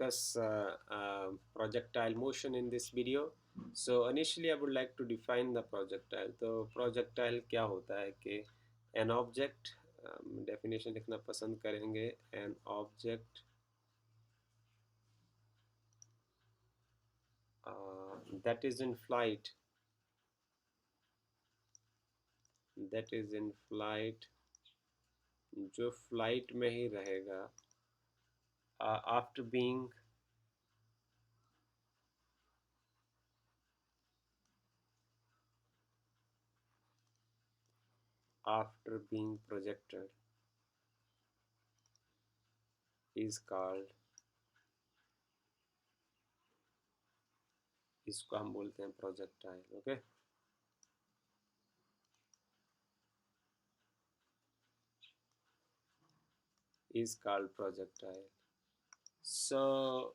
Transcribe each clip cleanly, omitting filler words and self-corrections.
discuss projectile motion in this video. So initially I would like to define the projectile. तो projectile क्या होता है कि an object, definition लिखना पसंद करेंगे, an object that is in flight, जो फ्लाइट में ही रहेगा after being projected is called, इसको हम बोलते हैं projectile. Okay, is called projectile. So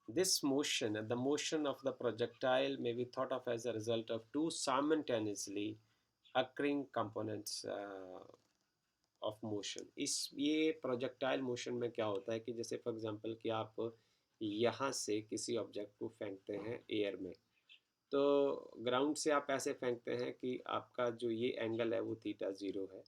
this motion, the motion of the projectile, may be thought of as a result of two simultaneously occurring components of motion. इस ये projectile motion में क्या होता है कि जैसे फॉर एग्जांपल कि आप यहाँ से किसी ऑब्जेक्ट को फेंकते हैं एयर में, तो ग्राउंड से आप ऐसे फेंकते हैं कि आपका जो ये एंगल है वो थीटा 0 है,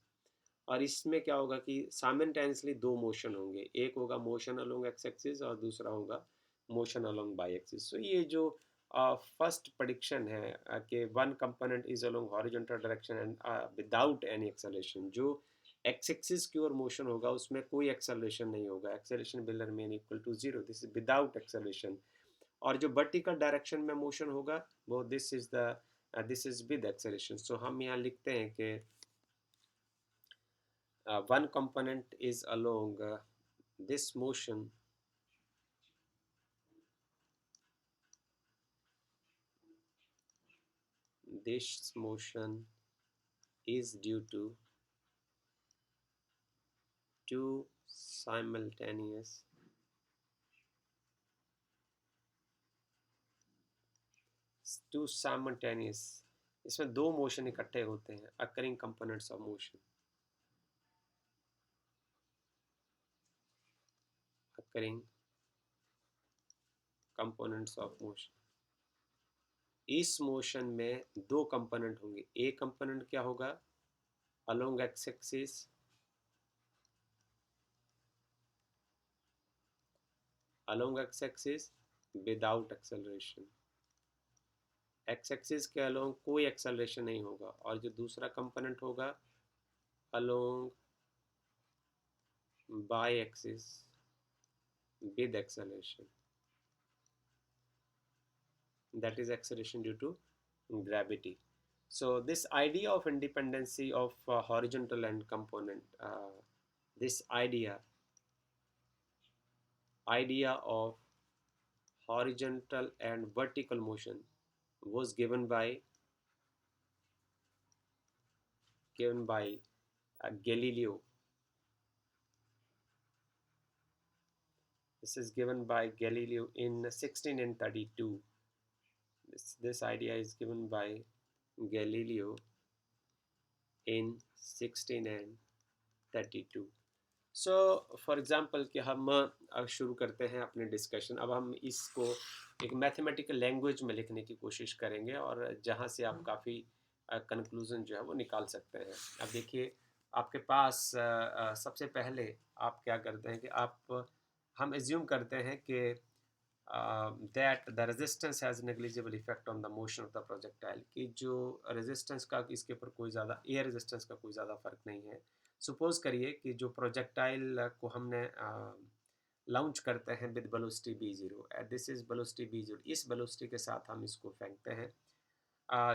और इसमें क्या होगा कि साइमल्टेनियसली दो मोशन होंगे, एक होगा मोशन अलोंग एक्स एक्सिस और दूसरा होगा motion along by axis. So ये जो फर्स्ट प्रेडिक्शन है कि one component is along horizontal direction and without any acceleration, जो एक्स एक्सिस की ओर मोशन होगा उसमें कोई एक्सेलरेशन नहीं होगा, acceleration will remain equal to 0, this is without acceleration. और जो वर्टिकल डायरेक्शन में मोशन होगा वो this is with acceleration. So हम यहाँ लिखते हैं कि one component is along this motion is due to two simultaneous इसमें दो मोशन इकट्ठे होते हैं, occurring components of motion, occurring components of motion. इस मोशन में दो कंपोनेंट होंगे, एक कंपोनेंट क्या होगा along x axis, without acceleration, x axis के अलोंग कोई एक्सेलरेशन नहीं होगा, और जो दूसरा कंपोनेंट होगा along by axis with acceleration, that is acceleration due to gravity. So this idea of independency of horizontal and component, this idea of horizontal and vertical motion was given by Galileo. This is given by Galileo in 1632. This idea is given by Galileo in 1632. So for example कि हम अब शुरू करते हैं अपने discussion. अब हम इसको एक मैथमेटिकल लैंग्वेज में लिखने की कोशिश करेंगे और जहाँ से आप काफ़ी कंक्लूजन जो है वो निकाल सकते हैं. अब देखिए आपके पास सबसे पहले आप क्या करते हैं कि हम एज्यूम करते हैं कि that the resistance has negligible effect on the motion of the projectile, कि जो रेजिस्टेंस का इसके ऊपर कोई ज़्यादा एयर रेजिस्टेंस का कोई ज़्यादा फ़र्क नहीं है. सपोज करिए कि जो प्रोजेक्टाइल को हमने लॉन्च करते हैं with velocity b0, this is velocity b0, इस वेलोसिटी के साथ हम इसको फेंकते हैं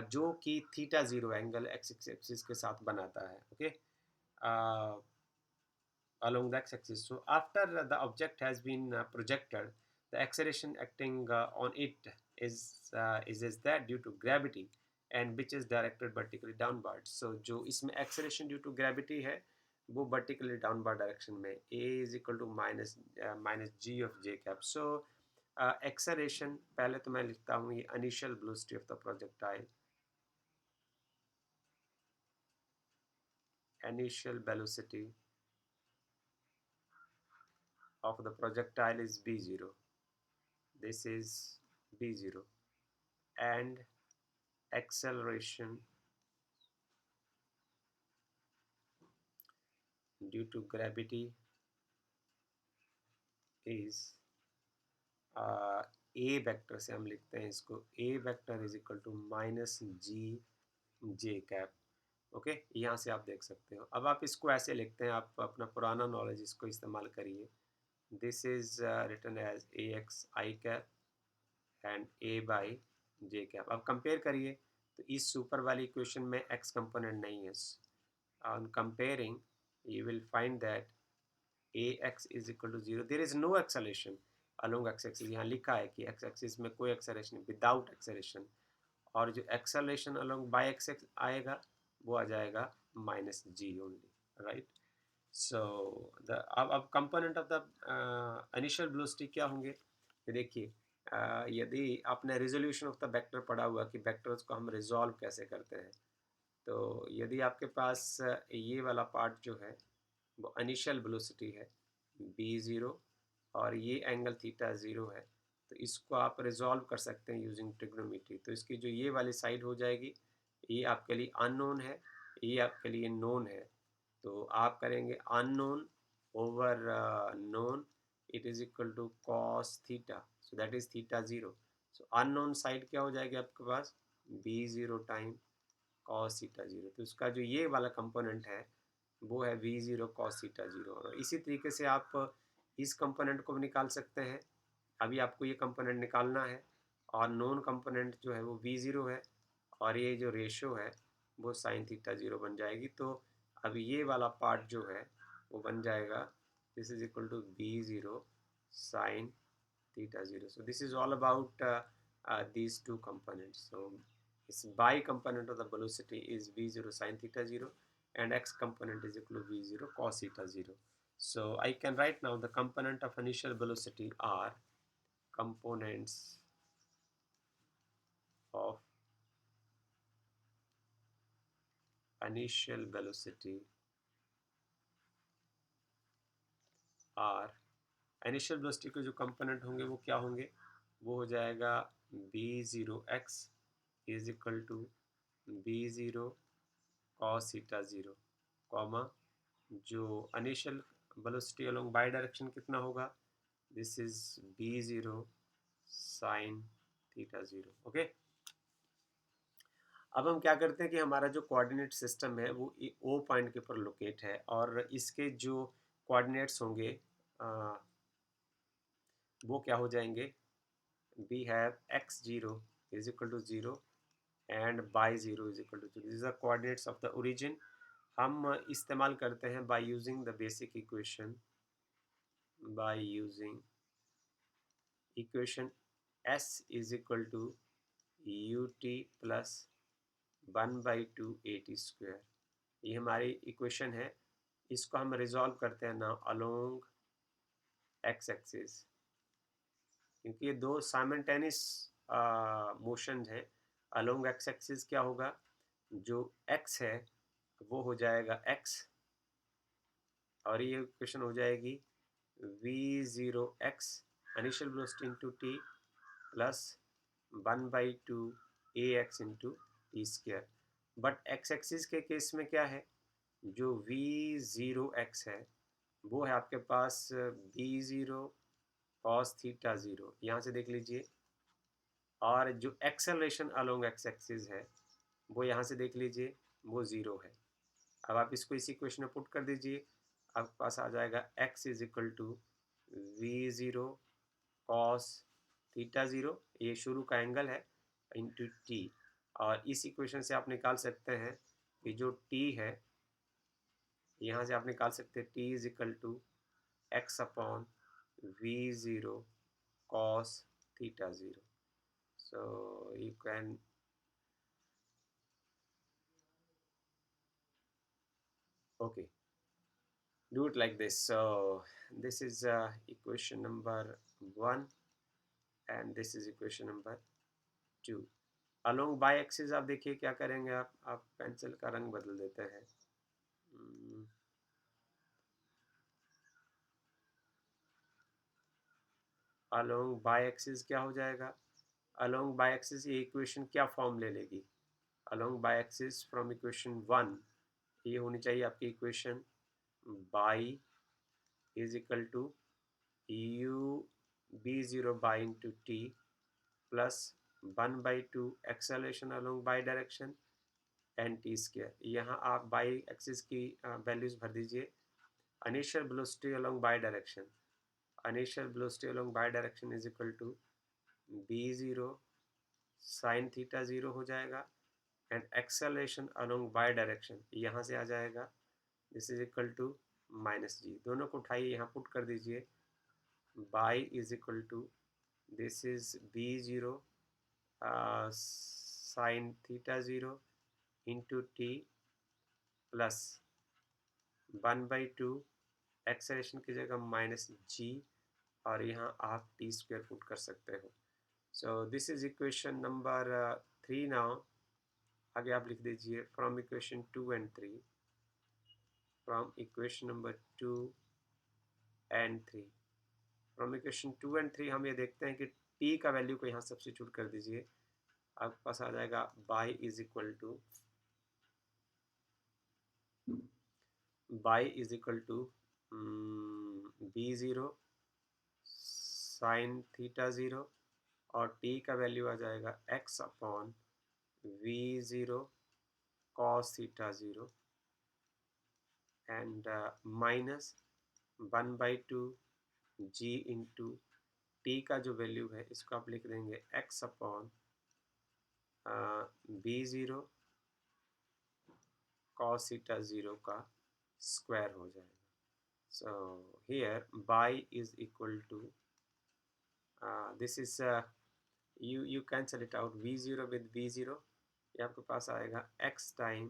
जो कि थीटा 0 एंगल एक्स एक्सिस के साथ बनाता है. Okay, along the x-axis. So after the object has been projected, the acceleration acting on it is that due to gravity, and which is directed vertically downward. So जो इसमें acceleration due to gravity है वो vertically downward direction में, a is equal to minus g of j cap. So acceleration पहले तो मैं लिखता हूँ ये initial velocity of the projectile, initial velocity of the projectile is b0. This is b0, and acceleration due to gravity is a vector से हम लिखते हैं इसको, a vector is equal to minus g j cap. Okay, यहाँ से आप देख सकते हो। अब आप इसको ऐसे लिखते हैं, आप अपना पुराना नॉलेज इसको इस्तेमाल करिए। This is written as a X I cap and a Y J cap. अब कंपेयर करिए तो इस सुपर वाली इक्वेशन में एक्स कंपोनेंट नहीं है। On comparing you will find that ax is equal to 0, there is no acceleration along x axis। यहाँ लिखा है कि x axis में कोई acceleration, विदाउट acceleration, और जो acceleration along y axis आएगा वो आ जाएगा minus g only, right. So the अब component of the initial velocity क्या होंगे, ये देखिए। यदि आपने रिजोल्यूशन ऑफ द वेक्टर पढ़ा हुआ कि वेक्टर्स को हम रिजॉल्व कैसे करते हैं, तो यदि आपके पास ये वाला पार्ट जो है वो इनिशियल वेलोसिटी है b0 और ये एंगल थीटा 0 है, तो इसको आप रिजॉल्व कर सकते हैं यूजिंग ट्रिग्नोमेट्री। तो इसकी जो ये वाली साइड हो जाएगी, ये आपके लिए अननोन है, ये आपके लिए नोन है। तो आप करेंगे unknown over known, it is equal to cos theta, so that is theta 0। So unknown side क्या हो जाएगी आपके पास, b0 टाइम कॉस थीटा 0। तो उसका जो ये वाला कंपोनेंट है वो है v0 cos थीटा 0। और इसी तरीके से आप इस कंपोनेंट को भी निकाल सकते हैं। अभी आपको ये कंपोनेंट निकालना है, और नॉन कंपोनेंट जो है वो v0 है, और ये जो रेशो है वो साइन थीटा 0 बन जाएगी। तो अभी ये वाला पार्ट जो है वो बन जाएगा, this is equal to v0 sine theta 0। So this is all about these two components. So its y component of the velocity is v0 sin theta 0, and x component is equal to v0 cos theta 0. So I can write now the component of initial velocity are components of initial velocity are, initial velocity के जो component होंगे वो क्या होंगे, वो हो जाएगा v0x is equal to v0 cos theta 0, comma जो initial velocity along by direction कितना होगा, this is v0 sin theta 0। Okay, अब हम क्या करते हैं कि हमारा जो कोऑर्डिनेट सिस्टम है वो ओ पॉइंट के ऊपर लोकेट है, और इसके जो कोऑर्डिनेट्स होंगे वो क्या हो जाएंगे, we have x0 is equal to 0 and y0 is equal to 0। This are coordinates of the origin. हम इस्तेमाल करते हैं by using the basic equation, by using equation s is equal to ut plus 1/2 at square. ये हमारी equation है, इसको हम resolve करते हैं ना अलोंग x एक्सिस, क्योंकि ये दो साइमल्टेनियस मोशन है। अलोंग x एक्सिस क्या होगा, जो x है वो हो जाएगा x, और ये इक्वेशन हो जाएगी v0x initial velocity into T plus 1/2 ax into T square. But x axis के केस में क्या है, जो v0x है वो है आपके पास v0 cos थीटा 0, यहाँ से देख लीजिए। और जो एक्सेलरेशन अलोंग x एक्सिस है वो यहाँ से देख लीजिए, वो 0 है। अब आप इसको इसी इक्वेशन में पुट कर दीजिए, आपके पास आ जाएगा x is equal to v0 cos theta 0, ये शुरू का एंगल है, इंटू t। और इस इक्वेशन से आप निकाल सकते हैं कि जो t है, यहाँ से आप निकाल सकते हैं t is equal to x upon v0 cos theta 0। So you can okay do it like this. So this is equation number 1 and this is equation number 2। Along by axis आप देखिए क्या करेंगे, आप पेंसिल का रंग बदल देते हैं। अलोंग बाय एक्सिस क्या हो जाएगा, अलोंग बाय एक्सिस ये इक्वेशन क्या फॉर्म ले लेगी, along Y axis from equation 1 ये होनी चाहिए आपकी equation Y is equal to U V zero Y into T plus 1/2 acceleration along by direction an T square. यहाँ आप बाई एक्सिस की वैल्यूज भर दीजिए। Initial velocity along by direction, initial velocity along by direction is equal to V zero sine theta zero हो जाएगा and acceleration along by direction यहाँ से आ जाएगा, this is equal to minus g. दोनों को उठाइए, यहाँ पुट कर दीजिए, y is equal to this is b zero sine theta zero into T plus 1/2 acceleration की जगह माइनस जी और यहाँ आप टी स्क्वायर पुट कर सकते हो। सो this is equation number 3 now. आगे आप लिख दीजिए from equation 2 and 3, from equation number 2 and 3, from equation 2 and 3 हम ये देखते हैं कि टी का वैल्यू को यहाँ सब्स्टिट्यूट कर दीजिए, आपके पास आ जाएगा Y is equal to V zero sine theta zero और टी का वैल्यू आ जाएगा X upon V zero cos theta zero and minus 1/2 G into T का जो वैल्यू है इसको आप लिख देंगे X upon V zero cos theta zero का स्क्वायर हो जाएगा। So here by is equal to this is you cancel it out, v0 with v0 ये आपके पास आएगा x time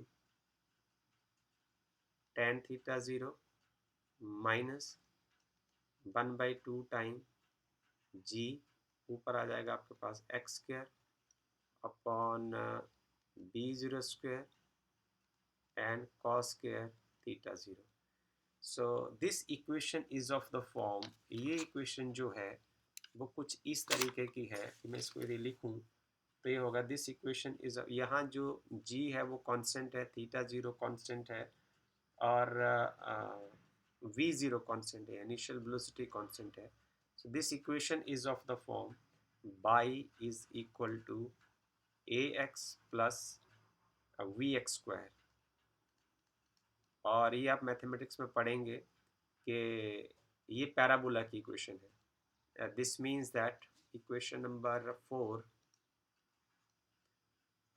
tan theta zero minus 1/2 time g, ऊपर आ जाएगा आपके पास x square upon b0 square and cos square theta zero. So this equation is of the form, ये equation जो है वो कुछ इस तरीके की है कि मैं इसको यदि लिखूं तो ये होगा दिस इक्वेशन इज, यहाँ जो g है वो कांस्टेंट है, थीटा ज़ीरो कांस्टेंट है और v ज़ीरो कांस्टेंट है, इनिशियल वेलोसिटी कांस्टेंट है। So this equation is of the form Y is equal to A X plus V X square, और ये आप मैथमेटिक्स में पढ़ेंगे कि ये पैराबोला की इक्वेशन है। This means that equation number 4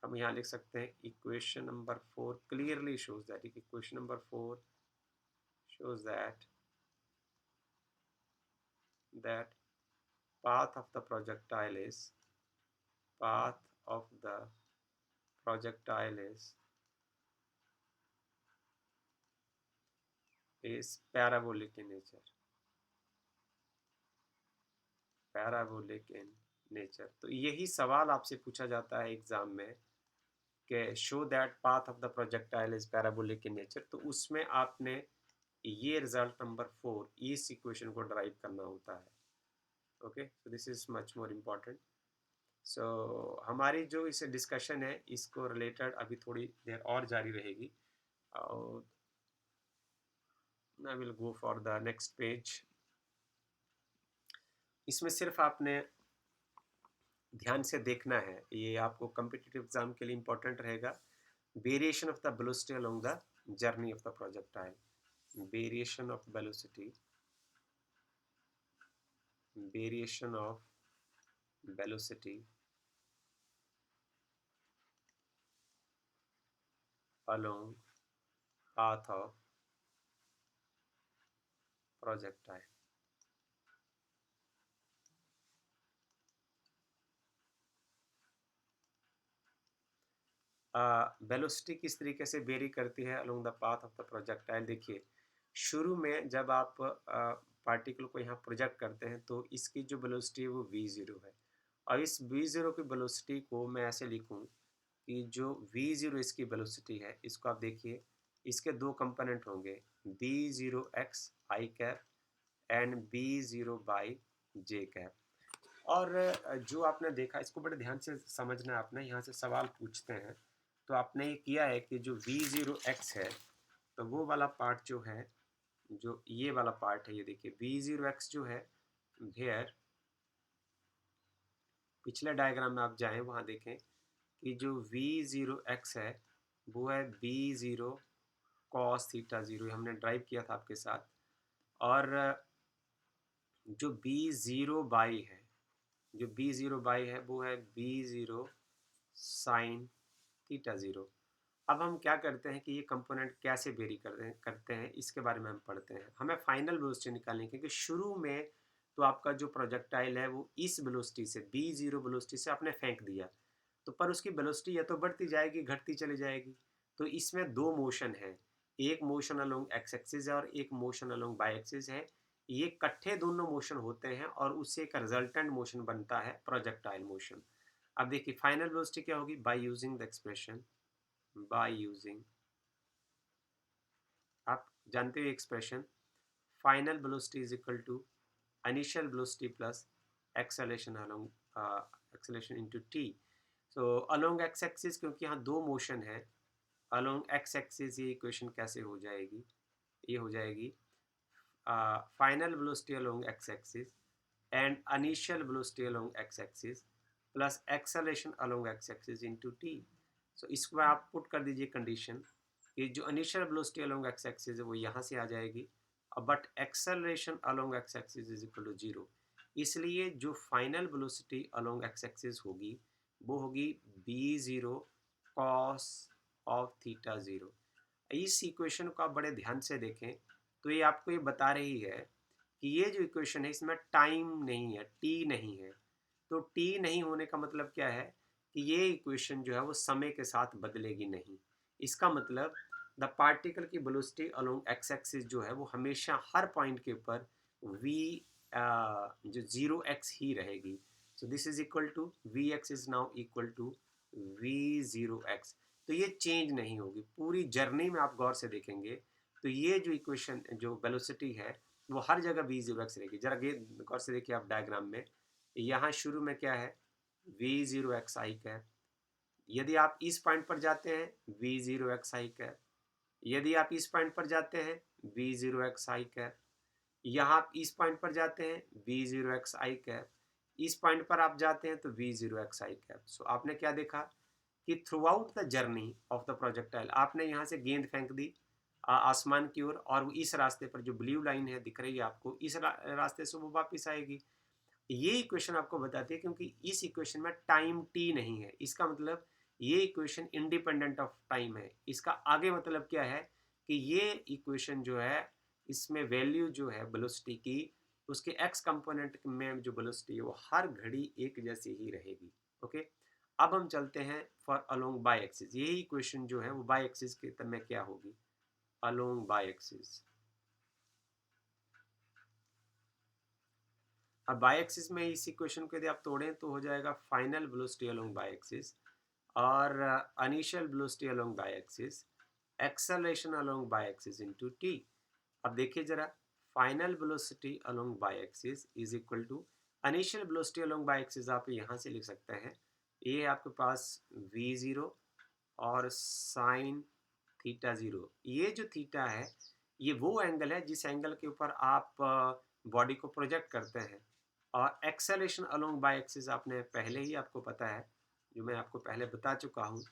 हम यहाँ लिख सकते हैं, equation number 4 clearly shows that, equation number 4 shows that path of the projectile is path of the projectile is parabolic in nature, parabolic in nature. तो यही सवाल आपसे पूछा जाता है एग्जाम में कि show that path of the projectile is parabolic in nature, तो उसमें आपने ये रिजल्ट नंबर 4 इस इक्वेशन को ड्राइव करना होता है। Okay, so this is much more important. So हमारी जो इस डिस्कशन है इसको रिलेटेड अभी थोड़ी देर और जारी रहेगी और I will go for the next page. इसमें सिर्फ आपने ध्यान से देखना है, ये आपको कॉम्पिटिटिव एग्जाम के लिए इंपॉर्टेंट रहेगा। Variation of the velocity along the journey of the projectile, variation of velocity, variation of velocity along path of projectile. Velocity किस तरीके से वेरी करती है along the path of the projectile. देखिए, शुरू में जब आप पार्टिकल को यहाँ प्रोजेक्ट करते हैं तो इसकी जो वेलोसिटी है वो v0 है, और इस v0 की वेलोसिटी को मैं ऐसे लिखूँ कि जो v0 इसकी वेलोसिटी है, इसको आप देखिए, इसके दो कंपोनेंट होंगे, b0 x i cap and b0 by j cap. और जो आपने देखा इसको बड़े ध्यान से समझना है आपने, यहाँ से सवाल पूछते हैं तो आपने ये किया है कि जो v0x है तो वो वाला पार्ट जो है, जो ये वाला पार्ट है, ये देखिए v0x जो है हेयर, पिछले डायग्राम में आप जाएं वहाँ देखें कि जो v0x है वो है b0 cos थीटा 0, हमने ड्राइव किया था आपके साथ। और जो b0 बाई है, जो b0 बाई है वो है b0 साइन थीटा 0। अब हम क्या करते हैं कि ये कंपोनेंट कैसे वेरी करते हैं इसके बारे में हम पढ़ते हैं। हमें फाइनल वेलोसिटी निकालनी है क्योंकि शुरू में तो आपका जो प्रोजेक्टाइल है वो इस वेलोसिटी से b0 वेलोसिटी से आपने फेंक दिया, तो पर उसकी वेलोसिटी या तो बढ़ती जाएगी घटती चली जाएगी। तो इसमें दो मोशन है, एक मोशन अलोंग एक्स एक्सिस है और एक मोशन अलोंग वाई एक्सिस है। ये इकट्ठे दोनों मोशन होते हैं और उससे एक रिजल्टेंट मोशन बनता है प्रोजेक्टाइल मोशन। अब देखिए फाइनल वेलोसिटी क्या होगी, by using the expression, by using, आप जानते हो expression, final velocity is equal to initial velocity plus acceleration along acceleration into t. So along x axis, क्योंकि यहाँ दो मोशन है अलोंग एक्स एक्सिस, ये इक्वेशन कैसे हो जाएगी, ये हो जाएगी final velocity along x axis and initial velocity along x axis plus acceleration along x axis into t. So इसको आप पुट कर दीजिए कंडीशन कि जो initial velocity along x axis है वो यहाँ से आ जाएगी, but acceleration along x axis is equal to 0। इसलिए जो final velocity along x axis होगी वो होगी b0 cos ऑफ थीटा 0। इस इक्वेशन को आप बड़े ध्यान से देखें तो ये आपको ये बता रही है कि ये जो इक्वेशन है इसमें टाइम नहीं है, टी नहीं है। तो टी नहीं होने का मतलब क्या है कि ये इक्वेशन जो है वो समय के साथ बदलेगी नहीं। इसका मतलब द पार्टिकल की वेलोसिटी अलोंग एक्स एक्सिस जो है वो हमेशा हर पॉइंट के ऊपर v जो 0x ही रहेगी। So this is equal to vx is now equal to v0x। तो ये चेंज नहीं होगी पूरी जर्नी में, आप गौर से देखेंगे तो ये जो इक्वेशन जो वेलोसिटी है वो हर जगह v0x रहेगी। जरा गौर से देखिए आप डायग्राम में, यहाँ शुरू में क्या है v0x आई कैप, यदि आप इस पॉइंट पर जाते हैं v0x आई कैप, यदि आप इस पॉइंट पर जाते हैं v0x आई कैप, यहाँ आप इस पॉइंट पर जाते हैं v0x आई कैप, इस पॉइंट पर आप जाते हैं तो v0x आई कैप। सो आपने क्या देखा कि through out the journey of the projectile आपने यहाँ से गेंद फेंक दी आसमान की ओर और इस रास्ते पर जो ब्लू लाइन है दिख रही है आपको, इस रास्ते से वो वापस आएगी। ये इक्वेशन आपको बताती है क्योंकि इस इक्वेशन में टाइम टी नहीं है, इसका मतलब ये इक्वेशन इंडिपेंडेंट ऑफ टाइम है। इसका आगे मतलब क्या है कि ये इक्वेशन जो है इसमें वैल्यू जो है वेलोसिटी की, उसके एक्स कंपोनेंट में जो वेलोसिटी है वो हर घड़ी एक जैसी ही रहेगी। ओके, अब हम चलते हैं फॉर अलोंग बाई एक्सिस। यही इक्वेशन जो है वो बाई एक्सिस के तब में क्या होगी, अलोंग बाई एक्सिस। अब बाई एक्सिस में इस इक्वेशन को यदि आप तोड़ें तो हो जाएगा final velocity along by axis और initial velocity along by axis, acceleration along by axis into t. अब देखिए जरा, final velocity along by axis is equal to initial velocity along by axis, आप यहाँ से लिख सकते हैं, ये आपके पास v0 और साइन थीटा 0। ये जो थीटा है ये वो एंगल है जिस एंगल के ऊपर आप बॉडी को प्रोजेक्ट करते हैं। और एक्सेलेरेशन अलोंग बाई एक्सिस आपने पहले ही आपको पता है, जो मैं आपको पहले बता चुका हूँ,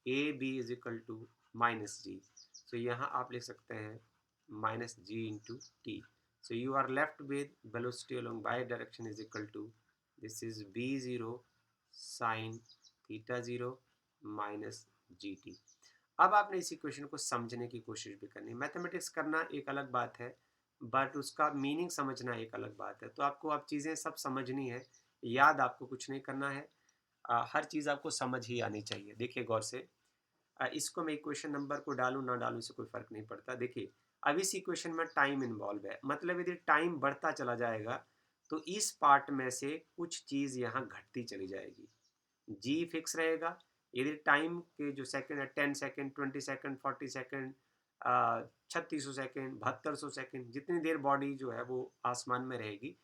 a b is equal to minus g. So यहाँ आप लिख सकते हैं minus g into t. So you are left with velocity along by direction is equal to this is b0 sine theta 0 minus g t. अब आपने इस equation को समझने की कोशिश भी करनी है। मैथमेटिक्स करना एक अलग बात है बट उसका मीनिंग समझना एक अलग बात है। तो आपको अब चीज़ें सब समझनी है, याद आपको कुछ नहीं करना है, हर चीज़ आपको समझ ही आनी चाहिए। देखिए गौर से, इसको मैं इक्वेशन नंबर को डालूँ ना डालूँ इससे कोई फ़र्क नहीं पड़ता। देखिए अब इस इक्वेशन में टाइम इन्वॉल्व है, मतलब यदि टाइम बढ़ता चला जाएगा तो इस पार्ट में से कुछ चीज़ यहाँ घटती चली जाएगी, जी फिक्स रहेगा। यदि टाइम के जो सेकंड है 10 second, 20 second, 40 second, 3600 second, 7200 second, जितनी देर बॉडी जो है वो आसमान में रहेगी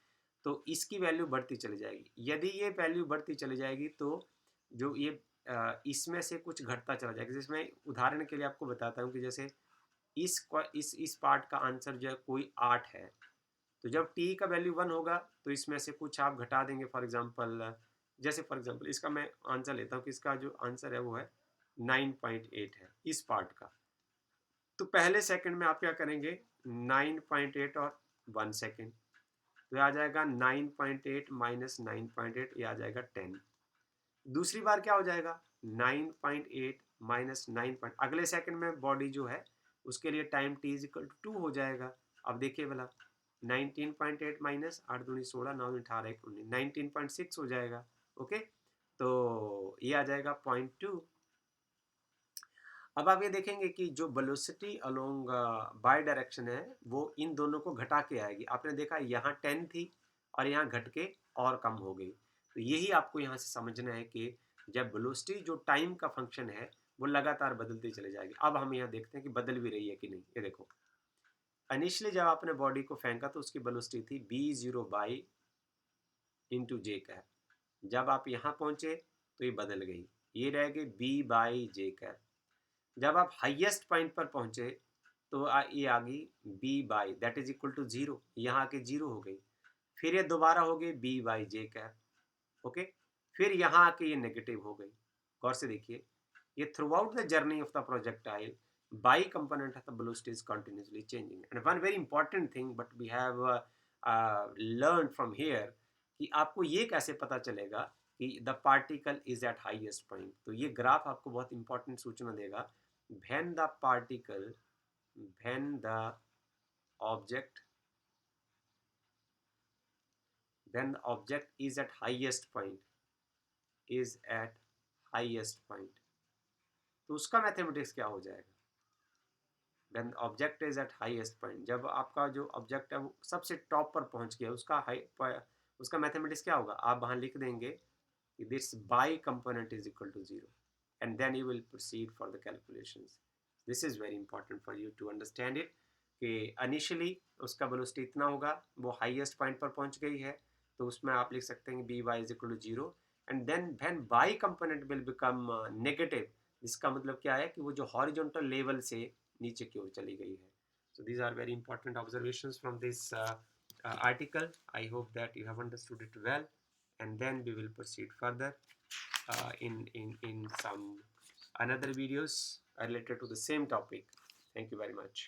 तो इसकी वैल्यू बढ़ती चली जाएगी। यदि ये वैल्यू बढ़ती चली जाएगी तो जो ये इसमें से कुछ घटता चला जाएगा। जिसमें उदाहरण के लिए आपको बताता हूँ कि जैसे इस पार्ट का आंसर जो है कोई 8 है, तो जब t का वैल्यू 1 होगा तो इसमें से कुछ आप घटा देंगे। फॉर एग्जांपल जैसे फॉर एग्जांपल इसका मैं आंसर लेता हूँ कि इसका जो आंसर है वो है 9.8 है इस पार्ट का। तो पहले सेकंड में आप क्या करेंगे, 9.8 और 1 सेकंड, तो आ जाएगा 9.8 माइनस 9.8, ये आ जाएगा 10। दूसरी बार क्या हो जाएगा, 9.8 माइनस 9 अगले सेकंड में बॉडी जो है उसके लिए time t is equal to 2 हो जाएगा। अब देखिए भला 19.8 माइनस 8 दूनी 16, 9 18 1 19, 19.6 हो जाएगा। ओके, तो ये आ जाएगा 0.2। अब आप ये देखेंगे कि जो वेलोसिटी अलोंग बाय डायरेक्शन है वो इन दोनों को घटा के आएगी। आपने देखा यहाँ 10 थी और यहाँ घट के और कम हो गई। तो यही आपको यहाँ से समझना है कि जब वेलोसिटी जो टाइम का फंक्शन है वो लगातार बदलती चली जाएगी। अब हम यहाँ देखते हैं कि बदल भी रही है कि नहीं। ये देखो, इनिशियली जब आपने बॉडी को फेंका तो उसकी वेलोसिटी थी b0 by into J cap. जब आप यहाँ पहुँचे तो ये बदल गई, ये रह गई b बाई जे कैप। जब आप हाईएस्ट पॉइंट पर पहुंचे तो ये आ गई b Y that is equal to 0, यहाँ आके 0 हो गई। फिर ये दोबारा हो गई b by J cap. Okay, फिर यहाँ आके ये नेगेटिव हो गई। गौर से देखिए, ये throughout the journey of the projectile Y component of the velocity is continuously changing. And one very important thing but we have learn from here कि आपको ये कैसे पता चलेगा कि the particle is at highest point. तो ये graph आपको बहुत इंपॉर्टेंट सूचना देगा। when the particle when the object when the object is at highest point तो उसका मैथमेटिक्स क्या हो जाएगा। when the object is at highest point, जब आपका जो ऑब्जेक्ट है वो सबसे टॉप पर पहुंच गया उसका मैथमेटिक्स क्या होगा। आप वहां लिख देंगे कि this Y component is equal to 0 and then you will proceed for the calculations. This is very important for you to understand it कि initially उसका वेलोसिटी इतना होगा, वो हाईएस्ट पॉइंट पर पहुंच गई है, तो उसमें आप लिख सकते हैं V Y is equal to 0 and then when Y component will become negative. इसका मतलब क्या है कि वो जो हॉरिजॉन्टल लेवल से नीचे की ओर चली गई है। So these are very important observations from this article. I hope that you have understood it well, and then we will proceed further in some another videos related to the same topic. Thank you very much.